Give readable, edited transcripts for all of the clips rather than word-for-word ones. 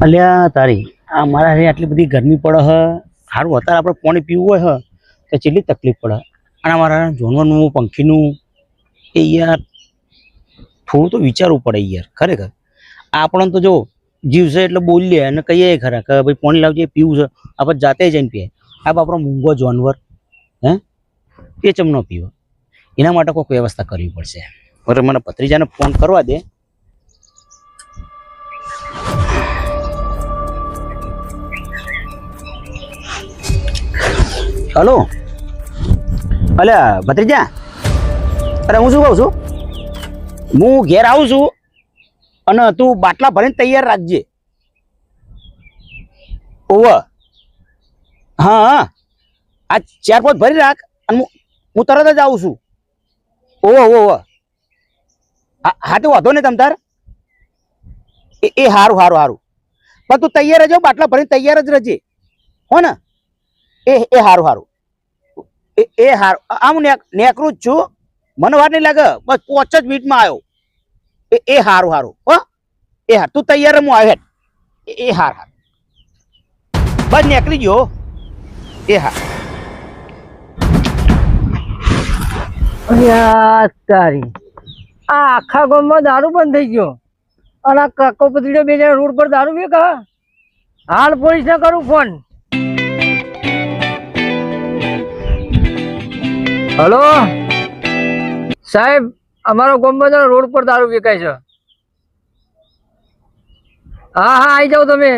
અલ્યા તારી આ મારા રે આટલી બધી ગરમી પડે હ સારું અત્યારે આપણે પાણી પીવું હોય હ તો કેટલી તકલીફ પડે અને અમારા જોનવાનું પંખીનું એ યાર થોડું તો વિચારવું પડે યાર ખરેખર આપણને તો જો જીવશે એટલે બોલીએ અને કહીએ ખરા કે ભાઈ પાણી લાવજે પીવું છે આપણે જાતે જઈને પીએ આ આપણો મૂંગો જાનવર હે એ ચમ ન પીવો એના માટે કોઈક વ્યવસ્થા કરવી પડશે બરાબર મને ભત્રીજાને ફોન કરવા દે. હલો અલ્યા ભત્રીજા અરે હું શું કહું છું હું ઘેર આવું છું અને તું બાટલા ભરીને તૈયાર રાખજે. ઓવ હા હા આ 4-5 ભરી રાખ અને હું તરત જ આવું છું. ઓવ હા તો વાંધો નહીં તમ તાર એ સારું સારું સારું પણ તું તૈયાર જ બાટલા ભરીને તૈયાર જ રહેજે હો ને એ સારું સારું એ સારું આમ નેકરું જ છું મને વાર નહીં લાગે બસ 5 જ મિનિટમાં આવ્યો એ સારું સારું હો એ હાર તું તૈયાર હું આવે એ હાર હાર બસ નીકળી ગયો એ હાર. તારી આ આખા ગામમાં દારૂ બંધ થઈ ગયો અને આ કાકો પતરીઓ બે જણા રોડ પર દારૂ વેચે. હાલ પોલીસ ને કરું ફોન. હલો સાહેબ અમારો ગામમાં રોડ પર દારૂ વેચાય છે. હા હા આવી જાઓ તમે.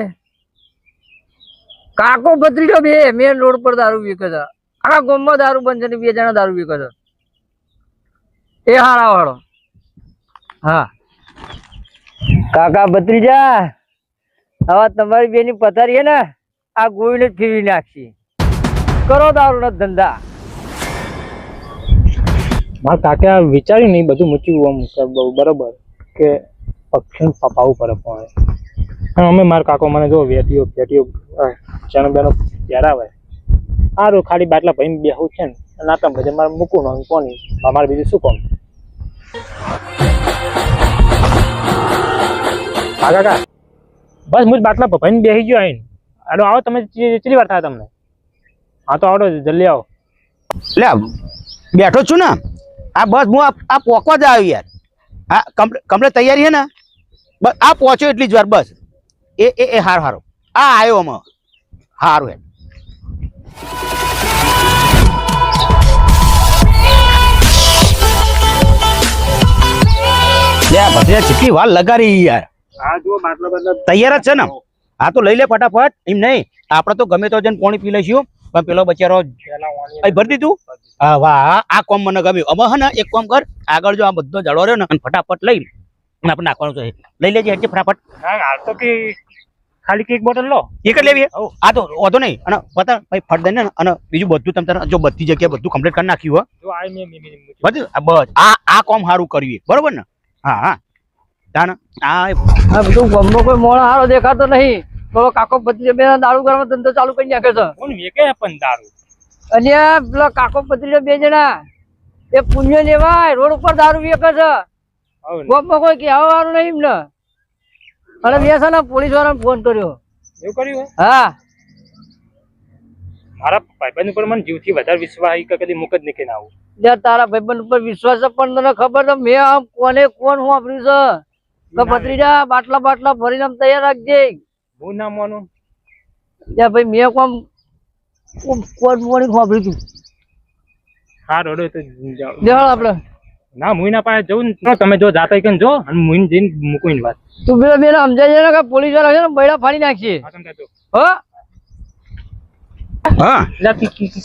કાકો પતરીઓ બે મેન રોડ પર દારૂ વેચે છે. આખા ગામમાં દારૂ બંધ છે ને 2 જણા દારૂ વેચે છે. એ હારા વાળો હા કાકા ભત્રીજા હવે તમારી બેની પથારી હે ને આ ગોળીને જ ફેરવી નાખશી. કરો દારૂના ધંધા. મારા કાકા વિચાર્યું નહીં બધું મૂક્યું આમ બરોબર કે પક્ષીને પપાવવું પડે પણ અમે મારા કાકો મને જો વેટીઓ ચણ બેનો પહેરાવે સારું ખાલી બાટલા ભાઈને બેહું છે ને નાતા બધે મારે મૂકવું ન કોની મારે બીજું શું કોમ. હા કાકા બસ હું જ બાટલા ભાઈને બેસી ગયો આવીને આડો આવો તમે કેટલી વાર થાય તમને. હા તો આવડો જલ્દી આવો. લે બેઠો છું ને આ બસ હું આ પોકવા જ આવ્યો યાર. હા કમ્પ્લીટ તૈયારી છે ને બસ આ પહોંચ્યો એટલી જ વાર બસ એ હારું હારું આ આવ્યો અમે સારું હે. જેટલી વાર લગાડી યાર તૈયાર જ છે ને. હા તો લઈ લે ફટાફટ એમ નહીં આપડે તો ગમે તો જઈને પાણી પી લઈશું પણ પેલો બચારો ભરી દીધું. હા વાહ આ કોમ મને ગમ્યું. હવે હે ને એક કામ કર આગળ જો આ બધો જળો રહ્યો ને અને ફટાફટ લઈ આપણે નાખવાનું છે. લઈ લેજે હેઠે ફટાફટ. હાલ તો કે ખાલી એક બોટલ લો એક જ લેવી. આ તો વાંધો નહીં અને પતા ભાઈ ફટ દે ને અને બીજું બધું તમે જો બધી જગ્યાએ બધું કમ્પ્લીટ કરી નાખ્યું હો બસ આ કોમ સારું કર્યું બરોબર ને. હા હા આ બધું ગામમાં કોઈ મોણો હારો દેખાતો નહીં. પેલો કાકો ભત્રીજો બે દારૂ કરવા ધંધો ચાલુ કરી નાખે છે. કોણ વેકે પણ દારૂ અને પેલા કાકો ભત્રીજો 2 જણા એ પુણ્ય લેવાય રોડ ઉપર દારૂ વેચે છે. ગામમાં કોઈ કહેવા વાળું નહીં એમને. અને બેસા પોલીસ વાળાને ફોન કર્યો. એવું કર્યું? હા મારા ભાઈબંધ ઉપર મને જીવથી વધારે વિશ્વાસ કે કદી મુક જ નીકળી ના આવું. તારા ભાઈબંધ ઉપર વિશ્વાસ છે પણ તને ખબર છે મેં આમ કોને કોણ વાપર્યું છે કે ભત્રીજા બાટલા ભરીને આમ તૈયાર રાખજે. હું ના માનું ભાઈ મેં કોણ મોડી વાપર્યું તું. હા રોડો તો દેખાડ આપડે ના મુઈ ના પાસે જવું ને તમે જો જાતા કે જો અને મુઈ જઈને મૂકીને વાત તું પેલા બેને સમજાય છે ને કે પોલીસ વાળા છે ને બૈડા ફાડી નાખશે. હો હા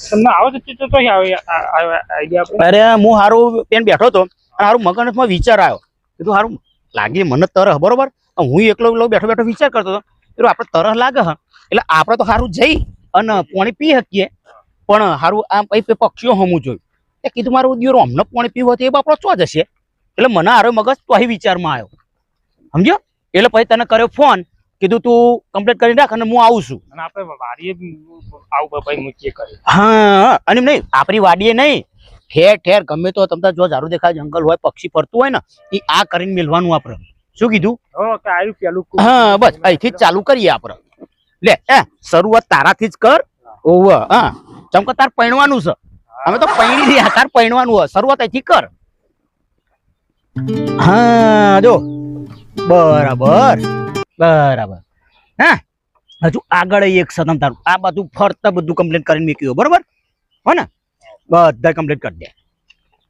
તમને આવો તો આઈડિયા. અરે હું સારું પેન બેઠો હતો અને સારું મગજમાં વિચાર આવ્યો કીધું સારું લાગે મને તરહ બરોબર. હું એકલો બેઠો વિચાર કરતો હતો પેલું આપણે તરહ લાગે હ એટલે આપણે તો સારું જઈ અને પાણી પી શકીએ પણ સારું આમ પક્ષીઓ હમું જોયું એ કીધું મારું દિયોર અમને પાણી પીવું હતું એ બાપડો ચો જશે એટલે મને હારો મગજ તો અહીં વિચારમાં આવ્યો સમજ્યો. એટલે પછી તને કર્યો ફોન કીધું તું કમ્પ્લીટ કરી રાખ અને હું આવું છું. અને આપણે વાડીએ આવું ભાઈ મૂકીએ કરે. હા અને નહીં આપણી વાડીએ નહીં ઠેર ઠેર ગમે તો તમને જો ઝાડુ દેખાય જંગલ હોય પક્ષી ફરતું હોય ને એ આ કરીને મેળવાનું આપણે શું કીધું? હો કે આયુ પેલું હા બસ અહીંથી જ ચાલુ કરીએ આપણે. લે શરૂઆત તારાથી જ કર. ઓવ હા ચમકે તાર પૈણવાનું છે. અમે તો પૈણી રહ્યા, તાર પૈણવાનું હોય. શરૂઆત અહીંથી કર. હા જો બરાબર બરાબર. હા હજુ આગળ એક સદન તારું આ બધું ફરતા બધું કમ્પ્લીટ કરીને મૂક્યું બરોબર હો ને? બધા કમ્પ્લીટ કરી દે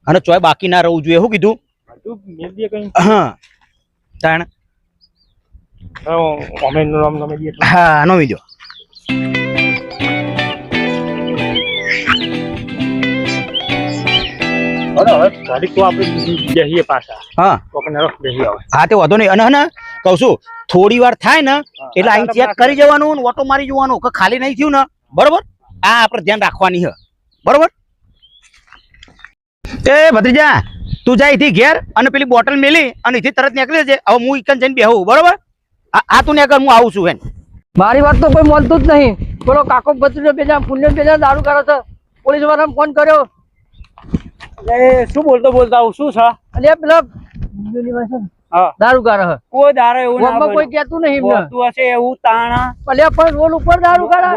અને ચોય બાકી ના રહેવું જોઈએ. શું કીધું? બધું મેલ દે કઈ. હા તાણ અમે નામ નમે દે હા નમી દો. તારીખ તો આપણે બેસીએ પાછા. હા તો આપણે બેસી આવે. હા તે વાંધો નહીં. અને હે ને કહું છું થોડી વાર થાય ને એટલે અહીં ચેક કરી જવાનું ને ઓટો મારી જવાનું કે ખાલી નહીં થયું ને બરોબર. આ આપણે ધ્યાન રાખવાની છે બરોબર. એ ભત્રીજા તું જાય અહીંથી ઘેર અને પેલી બોટલ મેલી અને અહીંથી તરત નીકળી જજે. હવે હું ઇકન જઈને બેહું બરોબર. આ તું નીકળ હું આવું છું બેન. મારી વાત તો કોઈ માનતું જ નહીં. બોલો કાકો ભત્રીજો બેજા પુણ્ય બેજા દારૂ કરે છે. પોલીસ વાળાને ફોન કર્યો. શું બોલતો આવું શું છે? અને પેલા હા દારૂ કરે છે. કોઈ દારો એવું ગામમાં કોઈ કહેતું નહીં એમને. તું હશે એવું તાણા અલ્યા પણ રોડ ઉપર દારૂ કરે.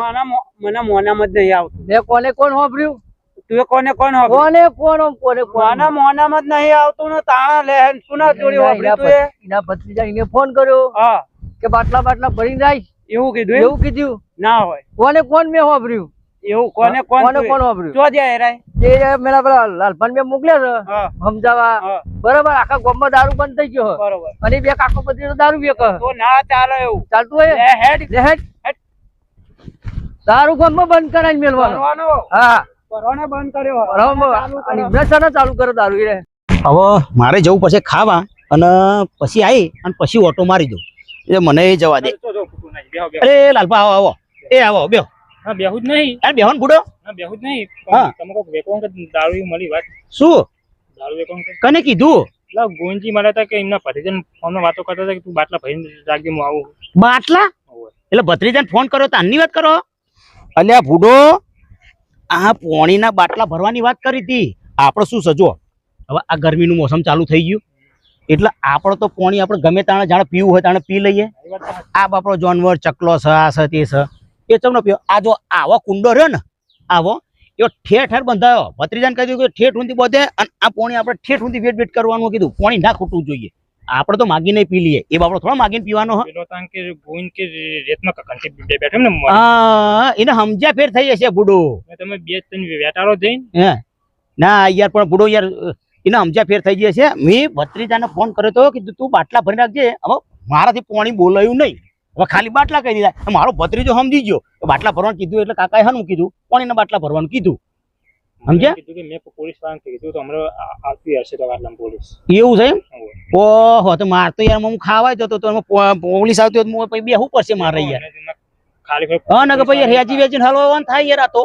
મને મોનામાં જ નહીં આવતું. મેં કોને કોણ સાંભળ્યું? તું કોને કોણ કોને કોણ મોનામાં જ નહીં આવતું ને તાણા લે સુના જોડી વાપરી તું એના ભત્રીજા એને ફોન કર્યો હા કે બાટલા ભરીને જાય. એવું કીધું એવું કીધું ના હોય કોને કોણ મેં સાંભળ્યું? એવું કોને કોને કોણ સાંભળ્યું? જો જાય રાય એ મેલા પેલા લાલભાન મેં મોકલ્યા છે હા સમજાવવા. હા બરાબર આખા ગામમાં દારૂ બંધ થઈ ગયો. બરોબર અને બે કાકો ભત્રીજો દારૂ વેચે. તો ના ચાલે એવું ચાલતું હોય લે હેડ લે હેડ. દારૂ ગામમાં બંધ કરાવી મેલવાનો. કરવાનો હા કરવાનો બંધ કર્યો અને ચાલુ કરો દારૂ રે. હવે મારે જવું પછી ખાવા અને પછી આવી અને પછી ઓટો મારી દઉં. એ મને એ જવા દે. અરે લાલપા આવો આવો. એ આવો બેહો. હા બેહું જ નહીં. અરે બેહો ને બુડો. ના બેહું જ નહીં. હા. તમે કોક વેકો કે દારૂ મળી વાત. શું દારૂ વેકો કે કને કીધું? લા ગોંજી મળ્યા હતા કે એમના ભત્રીજાને ફોનમાં વાતો કરતા હતા કે તું બાટલા ભરીને રાખજે હું આવું. બાટલા? એટલે ભત્રીજાને ફોન કર્યો તો આની વાત કરો? અલ્યા ભૂડો આ પોણીના બાટલા ભરવાની વાત કરી હતી. આપણે શું સજો હવે આ ગરમીનું મોસમ ચાલુ થઈ ગયું એટલે આપણે તો પોણી આપણે ગમે તાણે જાણે પીવું હોય તાણે પી લઈએ. આ બાપડો જાનવર ચકલો છે આ છે તે છે એ ચમ ન પીવો. આ જો આવો કુંડો રહ્યો ને આવો એ ઠેર ઠેર બંધાયો. ભત્રીજાને કહી દીધું કે ઠેઠ ઊંધી બધે અને આ પોણી આપણે ઠેઠ ઊંધી વેટ વેટ કરવાનું કીધું. પોણી ના ખૂટવું જોઈએ. આપણે તો માગીને પી લઈએ. એ બાપડો થોડો માગીને પીવાનો હ. પેલો તાન કે ગોઈન કે રેતમાં કકંટી બેઠો ને હા એને સમજ્યા ફેર થઈ જશે બુડો. તમે બે ત્રણ વેટારો જઈને હે ના યાર પણ બુડો યાર એને સમજ્યા ફેર થઈ જશે. મેં ભત્રીજાને ફોન કર્યો તો કીધું તું બાટલા ભરી રાખજે. હવે મારાથી પોણી બોલાયું નહીં. હવે ખાલી બાટલા કહી દીધા. મારો ભત્રીજો સમજી ગયો બાટલા ભરવાનું કીધું એટલે કાકાએ હાનું કીધું પોણીના બાટલા ભરવાનું કીધું. સમજ્યા? કીધું કે મેં પોલીસ વાળાને કીધું તો હમણાં આવતી હશે તો આટલા પોલીસ. એવું છે એમ? ઓહો તો માર તો યાર હું ખાવા જતો તો પોલીસ આવતી હોત હું પછી બેહવું પડશે મારે યાર. ખાલી હા ને કે પછી રેજી વેચીને હલવાનું થાય યાર આ તો.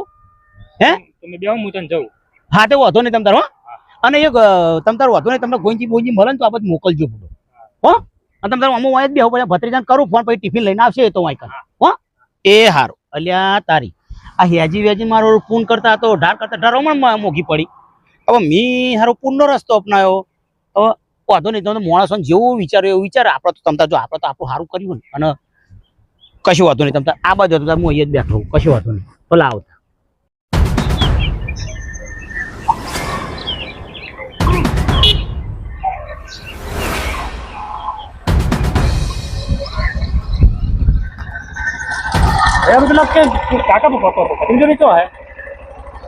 હે તમે બેહો હું તને જાઉં. હા તે વાંધો નહીં તમ તારો. અને એક તમ તારો વાંધો નહીં તમને ગોંજી બોંજી મળે ને તો આ બધું મોકલજો બુડો. હો અને તમ તારો અમુક વાય જ બેહો પછી ભત્રીજાને કરું ફોન પછી ટિફિન લઈને આવશે એ તો વાય કર. હો એ હારું. અલ્યા તારી આ હેજી વેજી મારો ફોન કરતા હતો ઢાર કરતા ઢારોમાં મોઘી પડી. હવે મી હારો પૂનનો રસ્તો અપનાયો. હવે વાંધો નહીં તમે માણસો જેવું વિચારો એવું વિચાર. આપણે તો તમતા જો આપણે તો આપણું સારું કર્યું ને અને કશું વાંધો નહીં. તમતા આ બાજુ હતું હું અહીંયા જ બેઠો કશું વાંધો નહીં. ભલા આવતા मतलब के काका पकड़ जो नहीं तो है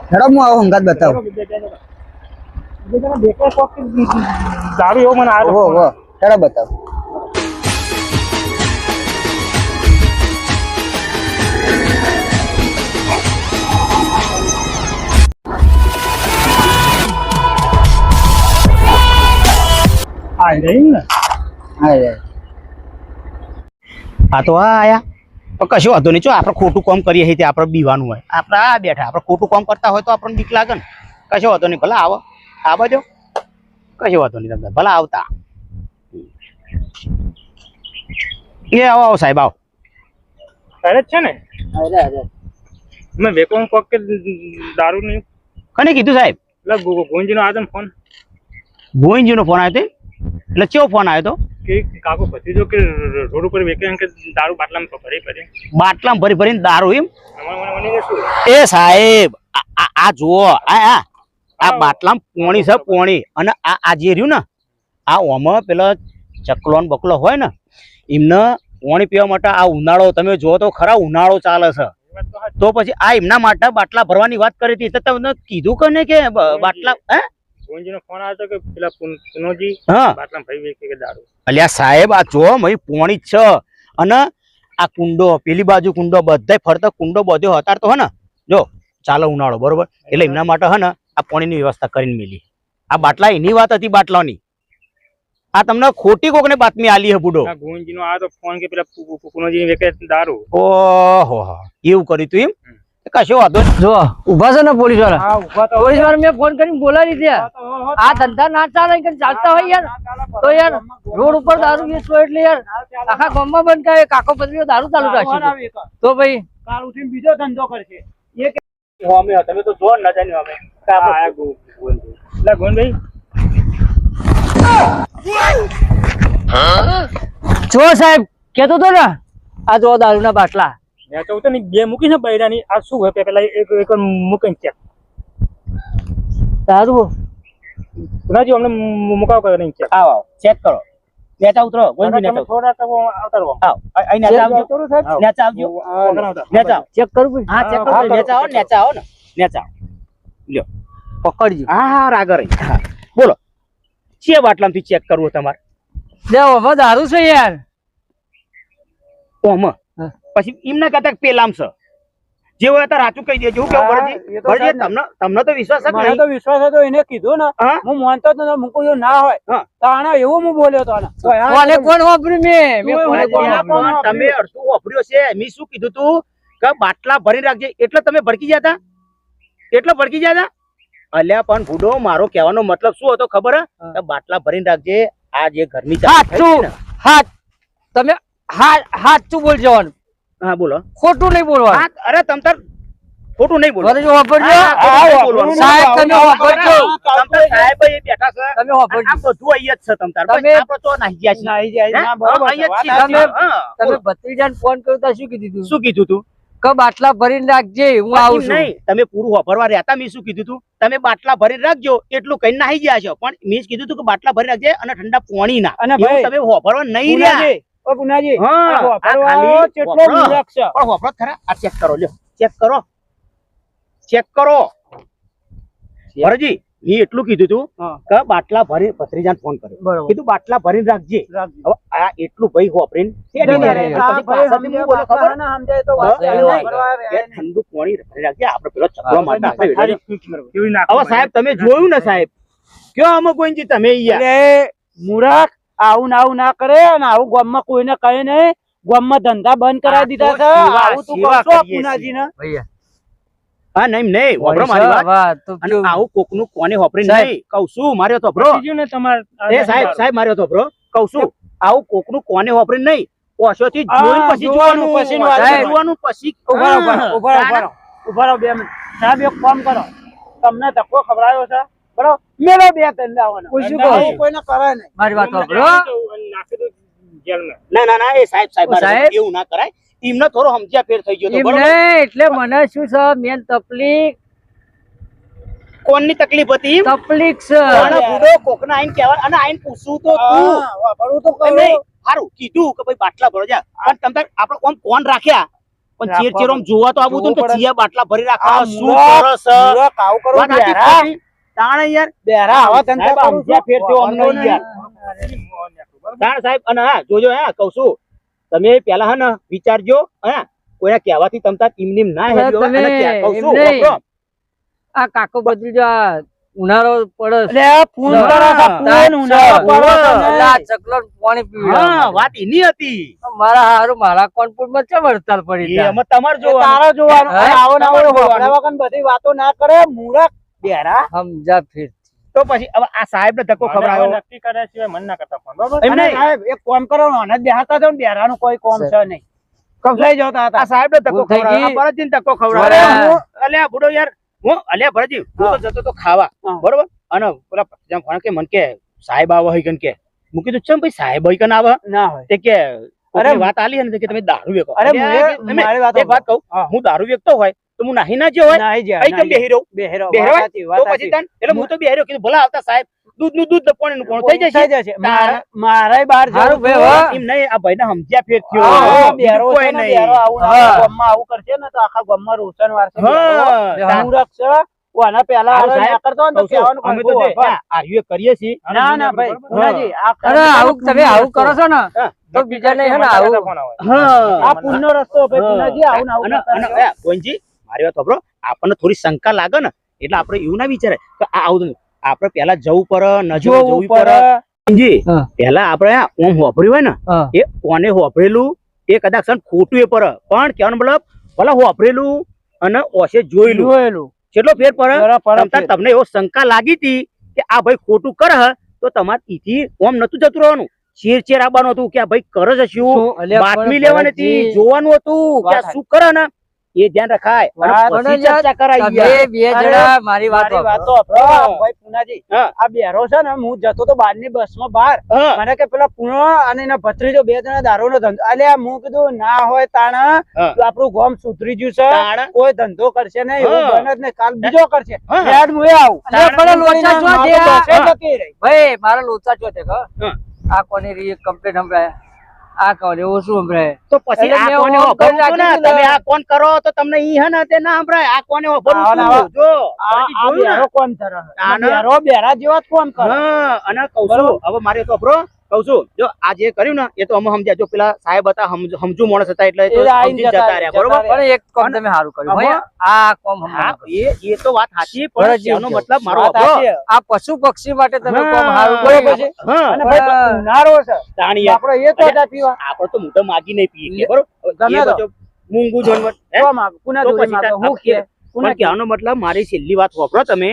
હેડો હું આવો હંગાત બતાવો. देखो तो दारू एवं मन ઓહો ઓહો હેડો બતાવો. आ रही ना આ તો આ આયા તો કશું વાંધો નહીં. ચો આપણે ખોટું કામ કરીએ છીએ તે આપણે બીવાનું હોય. આપણે આ બેઠા આપણે ખોટું કામ કરતા હોય તો આપણને બીક લાગે ને. કશું વાંધો નહીં ભલા આવો આ બાજુ કશું વાંધો નહીં તમને ભલા આવતા. એ આવો આવો સાહેબ આવો. अरे છે ને मैं वेकोंग कोक के दारू नहीं કને કીધું સાહેબ? मतलब गोंजी नो आदम फोन ગોવિંદજીનો ફોન આવ્યો તે એટલે ચેવો ફોન આવ્યો તો કે કાકો ભત્રીજો કે રોડ ઉપર વેકે કે દારૂ બાટલામાં ભરી ભરી બાટલામાં ભરી ભરીને દારૂ એમ મને શું એ સાહેબ આ જુઓ આ બાટલામાં પોણી છે પોણી અને આ જે રહ્યું ને આ ઓમાં પેલા ચકલો ને બકલો હોય ને એમને પોણી પીવા માટે આ ઉનાળો તમે જો તો ખરા ઉનાળો ચાલે છે તો પછી આ એમના માટે બાટલા ભરવાની વાત કરી હતી તો તમને કીધું કે ને કે બાટલા હે ગોંજીનો ફોન આવ્યો કે પેલા પુનોજી હા બાટલામાં ભરી વેકે કે દારૂ અલ્યા સાહેબ આ જો મય પોણી જ છે અને આ કુંડો પેલી બાજુ કુંડો બધાય ફરતા કુંડો બધો હતારતો હે ને જો ચાલો ઉનાળો બરોબર એટલે એમના માટે હે ને આ પાણીની વ્યવસ્થા કરીને મેલી આ બાટલા એની વાત હતી બાટલાની આ તમને ખોટી કોકને બાતમી આલી હે બુડો ગોંજીનો આ તો ફોન કે પેલા પુનોજી વેકે દારૂ ઓહો એવું કર્યું તું એમ કશો વાંધો નહીં. જો ઉભા છે ને પોલીસ વાળા હા ઉભા તો પોલીસ વાળા મેં ફોન કરીને બોલાવી દીધા આ ધંધા ના ચાલે કે ચાલતા હોય યાર તો યાર રોડ ઉપર દારૂ વેચવો એટલે યાર આખા ગામમાં બંધ કરે કાકો પત્રીઓ દારૂ ચાલુ રાખશે તો ભાઈ કાલ ઉઠીને બીજો ધંધો કરશે અમે તમે તો જો ન જાણ્યું અમે આ ગોંભાઈ જો સાહેબ કેતો તો ને આ જો દારૂના બાટલા મેં તો ઉતર બે મૂકી છે બૈરાની આ શું હોય પેલા એક મૂકીને ચેક દારૂ પુનાજી અમને મુકાવ કરીને ચેક આવો ચેક કરો નેચા ઉતરો ગોવિંદજી નેચા ઉતરો થોડા તકો આવતારો આવ અહીં નેચા આવજો નેચા આવજો નેચા આવ. ચેક કરું હા ચેક કરો નેચા આવો નેચા આવો ને નેચા આવો. લ્યો પકડજો હા રાગર હા બોલો છે બાટલામાંથી ચેક કરવું તમારે દેવો હવે દારૂ છે યાર ઓમ પછી એમને કહેતા પેલામ છે જે હોય તો રાચું કહી દેજો હું કેવું એ તો પડે સાહેબ તમને તો વિશ્વાસ જ મને નહીં તો વિશ્વાસ હતો એને કીધું ને હા? હું માનતો જ નતો મૂકું એવું ના હોય હા. તો આને એવું હું બોલ્યો તો આને. કોને કોણ વાપર્યું મેં તું કોને એવું કોણ બોલ્યા વાપર્યું? પણ તમે અડધું વાપર્યો છે મેં શું કીધું તું કે બાટલા ભરી રાખજે એટલે તમે ભડકી ગયા હતા એટલે ભડકી ગયા હતા અલ્યા પણ ભૂડો મારો કહેવાનો મતલબ શું હતો ખબર હે? કે બાટલા ભરીને રાખજે આ જે ઘરની ચાવી થઈ હાચું ને. હાથ તમે હાચું બોલ જવાનું હા બોલો ખોટું નહીં બોલવાનું હા અરે તમ તાર ખોટું નહીં બોલો ફરજો વાપરજો સાહેબ તમે વાપરજો સાહેબ એ બેઠા છે તમે વાપરજો આ બધું અહીંયા જ છે તમ તાર તમે- આપણે તો નાહી ગયા છીએ. નાહી જાય હે? ના બરાબર છે. અહીંયા જ વાત છીએ. સાચી. તમે- હા, તમે બોલો. ભત્રીજાને ફોન કર્યો તો શું કીધું તું શું કીધું તું કે બાટલા ભરીને રાખજે હું આવું છું નહીં તમે પૂરું વાપરવા રહેતા મેં શું કીધું તું તમે બાટલા ભરીને રાખજો એટલું કઈ નાહી ગયા છો પણ મેં જ કીધું તું કે બાટલા ભરી રાખજે અને ઠંડા પાણી ના અને એવું ભાઈ, તમે વાપરવા નહીં રહ્યા પુનાજી, ઓ પુનાજી, હા, આ વાપરવા આ ખાલી કેટલો વાપરો. મૂર્ખ છે. પણ વાપરો ખરા આ ચેક કરો લ્યો ચેક કરો ચેક કરો ભરજી મેં એટલું કીધું તું હા. કે બાટલા ભરી ભત્રીજાને ફોન કર્યો બરોબર. કીધું બાટલા ભરીને રાખજે રાખજો. હવે આ એટલું ભાઈ વાપરીને શેની ના, ઘરે? ના, પછી પાછળથી હું બોલ્યો ખબર? ના સમજાય તો હા, વાત એવું નહીં. નહીં. વાપરવા કે રહ્યા નહીં. ઠંડુ પાણી ભરી રાખજે આપણે પેલો ચકલો માટે આપણે ખાલી વેડો. કેવી નાખવું હવે સાહેબ તમે જોયું ને સાહેબ કયો અમુક કોઈજી તમે યાર એટલે મૂરખ આવું ના કરે અને આવું ગામમાં કોઈને કહે નહીં ગામમાં ધંધા બંધ કરાવી દીધા છે સેવા- આવું તું સેવા કરશો કરીએ પુનાજીને? ભૈયા હા નહીં વાપરો મારી વાત અને આવું કોકનું કોને વાપરીને સાહેબ. નહીં કહું છું માર્યો તો બ્રો બીજું ને તમારે એ સાહેબ માર્યો તો બ્રો કહું છું આવું કોકનું કોને વાપરીને નહીં ઓછોથી હા, જોઈને પછી જોવાનું, જોવાનું પછી પછી સાહેબ. જોવાનું પછી ઉભા રહો, ઉભા રહો, ઉભા રહો, ઉભા રહો 2 મિનિટ. સાહેબ એક કામ કરો તમને ધક્કો ખવડાવ્યો છે બરોબર મેલો 2 ધંધા આવવાના. કોઈ શું ધંધા કહે? આવું કોઈને કરે નહીં. મારી વાત સાંભળો ના એ સાહેબ ઓ, સાહેબ. એવું ના કરાય એમને થોડો સમજ્યા ફેર થઈ ગયો તો એમ બરોબર નહીં, એટલે મને શું છે મેન તકલીફ કોણની તકલીફ હતી તકલીફ છે કોણે બુડો કોકના આઈને કહેવા અને આઈને પૂછવું તો તું હા, વાપરવું તો એમ કહું. નહીં સારું કીધું કે ભાઈ બાટલા ભરો જા પણ તમ તાર આપણે કોમ કોણ રાખ્યા પણ ચેર ચેર આમ જોવા તો આવું હતું ને કે જોવું પડે. ચિયા બાટલા ભરી રાખા આ શું મૂરખ, કરો છો મૂરખ આવું કરવું વાત સાચી બેરા. ખોટી? તાણે યાર બેરા આવા ધંધા સાહેબ, કરું સમજ્યા છું. ફેર થયો અમને વાપરવું યાર. નહીં. તાણ સાહેબ અને હા જોજો હા કહું છું તમે પેલા હા ને વિચારજો હા કોઈના કહેવાથી તમ તાર ઈમ નીમ ના હવે હેડ્યો તમે અને કહું એમ છું નહીં. વાપરો. આ કાકો બદલી જો આ ઉનાળો પડે એટલે આ ફોન કરો છો, ફોન ઉનાળો પડો તમે. એટલે આ ચકલો પાણી પીવડાવવા હા માટે. વાત એની હતી મારા હારું મારા કોનપુરમાં ચમ હડતાલ પડી એ તા. એમાં તમારે એ જોવાનું તારે જોવાનું. હા? આવો ને આવો તમારે હોભળા વગર બધી વાતો ના કરે મૂરખ બેરા. સમજા ફેર તો પછી હવે આ સાહેબ ને ધક્કો ખવડાવ્યો નક્કી કર્યા સિવાય મન ના કરતા ફોન બરાબર એમ અને નહીં. સાહેબ એક કામ કરો ને બેહાતા જાઓ ને બેરાનું કોઈ કામ છે નહીં કબજાઈ જતા હતા. આ સાહેબ ને ધક્કો ભૂલ થઈ ખવડાવ્યો ગઈ. આ ભરતજીને ધક્કો અરે ખવડાવ્યો હું- અલ્યા બુડો યાર હું અલ્યા ભરતજી હું તો જતો તો ખાવા હા. બરોબર અને પેલા જેમ ફોન કે મન કે સાહેબ આવો હઈ કે હું કીધું ચમ ભાઈ સાહેબ હોય કે ના આવે ના હોય તે કે અરે, કોકની વાત આલી ને કે તમે દારૂ વેચો અરે, એટલે મુએ તમે મારી વાત એક વાત કહું હા. હું દારૂ વેચતો હોય તો હું નાહી ના જ્યો હોય નાહી જાય, અહીં કેમ નાહી બેહી રહું બેહેરો બેહેરો વાત હોય? સાચી, તો વાત પછી સાચી. તને એટલે હું તો બેહી રહ્યો કીધું ભલા આવતા સાહેબ દૂધનું દૂધ ને પાણીનું પાણી થઈ જશે મારાય બહાર હારું જવું ભાઈ, હતું. હો. એમ નહીં આ ભાઈને સમજ્યા પેટ થયો હા, બીજું બેરો કોઈ છે ને, નહીં. બેરો આવું ને હા. આવું ગામમાં આવું કરશે ને તો આખા ગામમાં રોશન વારસે હા. બેરો. હું રક્ષ ઓના પહેલા હારું આલો સાહેબ, ના કરતો ને તો કહું છું, કહેવાનું અમે તો ખોટું જે હોય. આર્યું કરીએ છીએ ના ના ભાઈ હા. પુનાજી આ અરે આવું તમે આવું કરો છો ને હા. તો બીજાને હે ને આવું આ પુણ્યનો રસ્તો ભાઈ પુનાજી આવું ને આવું અને કરતા રહેજો. ગોવિંદજી મારી વાત સાંભળો આપણને થોડી શંકા લાગે ને એટલે આપણે એવું ના વિચારે કે આ આવું આપણે પહેલા જવું પડે નજર જોવું જોવી પડે. પડે ગોવિંદજી, હા. પહેલા આપણે ઓમ હોભર્યું હોય ને હા. એ કોને હોભરેલું એ કદાચ છે ને ખોટું એ પડે પણ કહેવાનો મતલબ ભલા હોભરેલું અને ઓશે જોયેલું જોયેલું. કેટલો ફેર પડે જરા ફરક તમતાર છે. તમને એવો શંકા લાગી હતી કે આ ભાઈ ખોટું કરે હે, તો તમારે ઈથી ઓમ નતું જતું રહેવાનું ચેર આવવાનું હતું કે આ ભાઈ કરે છે શું શું? અલ્યા, બાતમી પણ લેવાની હતી ભરતજી, જોવાનું હતું કે આ વાત શું કરે ને એ ધ્યાન રખાય અને વાત પછી પણ યાર, ચર્ચા કરાય તમે યાર. બે અરે, જણા મારી વાત મારી વાત સાંભળો. તો સાંભળો. આ ભાઈ પુનાજી હા. આ બેરો છે ને હું જતો તો બહારની બસમાં બહાર હા. મને કે પેલા પૂનો અને એના ભત્રીજો બે જણા દારૂનો ધંધો અલ્યા હું કીધું ના હોય તાણા હા. તો આપણું ગામ સુધરી ગયું છે તાણ. કોઈ ધંધો કરશે નહીં એવું હા. બને જ નહીં કાલ બીજો કરશે હા. હેડ મુએ આવું અલ્યા, પણ લોચા જો મારો છે આ. બસે જતી રહી. ભાઈ મારા લોચા ચો છે હા. આ કોની રી કમ્પ્લેટ સંભળાય આ કોને ઓછું સંભળાય તો પછી એટલે આ મેં કોને ઓમ કરી વાપરવું હતું ને નાખ્યું તમે ને. આ કોણ કરો તો તમને ઈ હે ને તે ના સંભળાય આ કોને વાપરવું આવા ને હતું? આવા. જો આ હજી આ જોયું ને? બેરો કોણ ધરે? તાણ. બેરો બેરા જેવા જ કોણ કરે? હા અને કહું છું હવે મારે તો અભરો કહું છું જો આ જે કર્યું ને એ તો અમે સમજ્યા જો પેલા સાહેબ હતા સમજુ માણસ હતા એટલે એ તો એ આઈને સમજી જતા રહ્યા બરોબર પણ એક કામ તમે સારું કર્યું હવે- ભાઈ આ કામ હા હમણાં એ તો વાત સાચી પણ બરાબર એનો છે. મતલબ મારો વાત અભરો. સાચી છે. આ પશુ પક્ષી માટે તમે હા, કામ સારું બરોબર કર્યું છે. હા અને ભાઈ પણ- ઉનાળો છે તાણી યાર. આપણે એ તો હતા પીવા આપણે તો મોઢે માગી નહીં પીએ બરોબર ગમે એ તો. બધું મૂંગું જોઈને હે? તો માગ પુના તો દોરી પછી માગો તાર- હું કે પણ કહેવાનો મતલબ મારી છેલ્લી વાત વાપરો તમે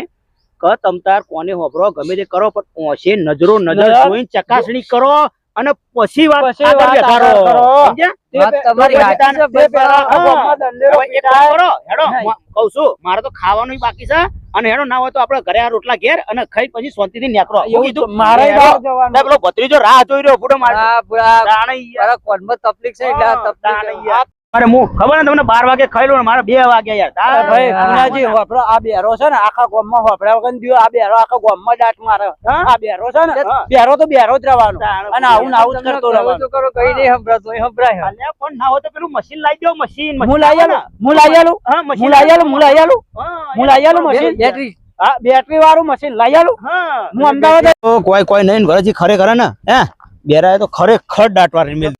કે તમતાર કોને વાપરો ગમે તે કરો પણ ઓશે નજરો નજર નજર. જોઈને ચકાસણી કરો અને પછી વાત પછી આગળ વાત વધારો. આગળ કરો. સમજ્યા? તે વાત પે- તમારી તો સાચી પછી છે, તે ભાઈ, પેલા હા. ગામમાં દંડેરો હવે એક કામ પીટાય. કરો હેડો નહીં. કહું છું મારે તો ખાવાનું બાકી છે અને હેડો ના હોય તો આપણે ઘરે આ રોટલા ઘેર અને ખાઈ પછી શાંતિથી નીકળો હું એવું કીધું? તો મારે હેડો. બહાર જવાનું. ના, પેલો ભત્રીજો રાહ જોઈ રહ્યો ફૂટો મારે આ પૂરા તાણે યાર. મારા કોનમાં તકલીફ છે એટલે આ તાણે તકલીફ યાર. અરે હું ખબર ને તમને 12 વાગે ખાઈ લો ને મારે 2 વાગ્યા યાર અરે તારે ભાઈ હા. પુનાજી હોપડો આ બેરો છે ને આખા ગામમાં હોપડા વગર દ્યો આ બેરો આખા ગામમાં દાટ મારે હા? આ બેરો છે ને હા. બેરો તો બેરો જ રહેવાનો તાણે અને આવું ને આવું જ તમને કરતો કહું રહેવાનો તો કરો કઈ નહીં સંભળાતું એ સંભળાય અલ્યા પણ ના હોય તો પેલું મશીન લાવી દો મશીન હું લાવી આલું હું લાવી આલું હા મશીન હું લાવી આલું હું લાવી આલું હા, હું લાવી આલું મશીન બેટરી હા બેટરી વાળું મશીન લાવી આલું હા હું અમદાવાદ કોઈ કોઈ નહીં વરજી ખરેખર ને હે બેરાએ તો ખરેખર દાટવાની મેલ